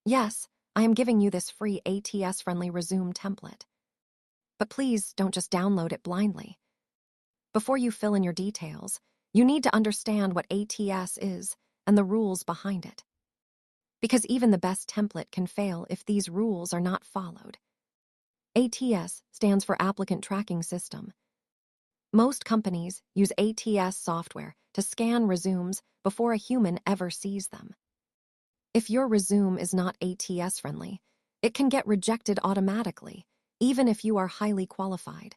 Yes, I am giving you this free ATS-friendly resume template. But please don't just download it blindly. Before you fill in your details, you need to understand what ATS is and the rules behind it. Because even the best template can fail if these rules are not followed. ATS stands for Applicant Tracking System. Most companies use ATS software to scan resumes before a human ever sees them. If your resume is not ATS-friendly, it can get rejected automatically, even if you are highly qualified.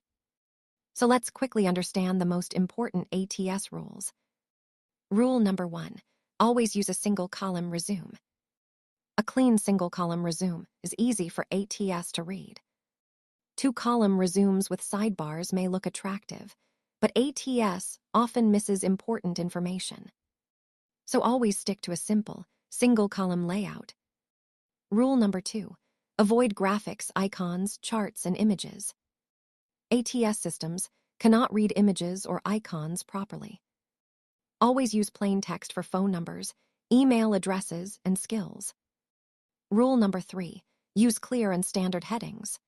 So let's quickly understand the most important ATS rules. Rule number 1, always use a single-column resume. A clean single-column resume is easy for ATS to read. Two-column resumes with sidebars may look attractive, but ATS often misses important information. So always stick to a simple, single-column layout. Rule number 2, avoid graphics, icons, charts, and images. ATS systems cannot read images or icons properly. Always use plain text for phone numbers, email addresses, and skills. Rule number 3, use clear and standard headings.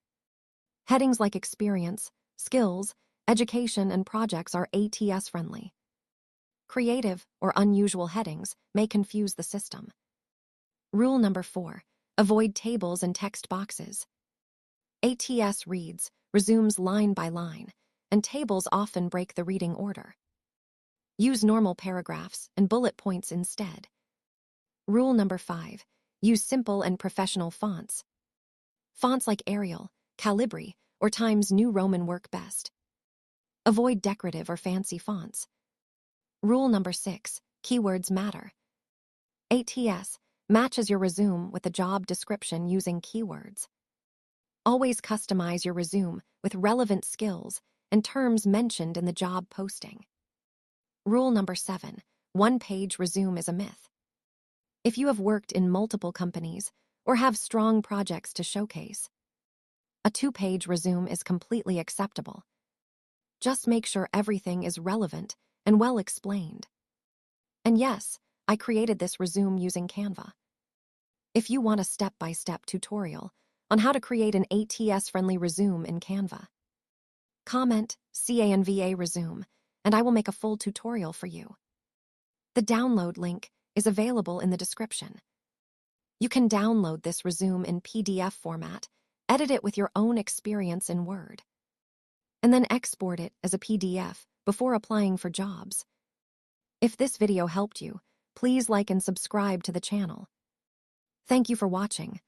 Headings like experience, skills, education, and projects are ATS-friendly. Creative or unusual headings may confuse the system. Rule number 4, avoid tables and text boxes. ATS reads resumes line by line, and tables often break the reading order. Use normal paragraphs and bullet points instead. Rule number 5, use simple and professional fonts. Fonts like Arial, Calibri, or Times New Roman work best. Avoid decorative or fancy fonts. Rule number 6, keywords matter. ATS matches your resume with the job description using keywords. Always customize your resume with relevant skills and terms mentioned in the job posting. Rule number 7, one-page resume is a myth. If you have worked in multiple companies or have strong projects to showcase, a two-page resume is completely acceptable. Just make sure everything is relevant and well explained. And yes, I created this resume using Canva. If you want a step-by-step tutorial on how to create an ATS-friendly resume in Canva, comment CANVA resume, and I will make a full tutorial for you. The download link is available in the description. You can download this resume in PDF format, edit it with your own experience in Word, and then export it as a PDF before applying for jobs. If this video helped you, please like and subscribe to the channel. Thank you for watching.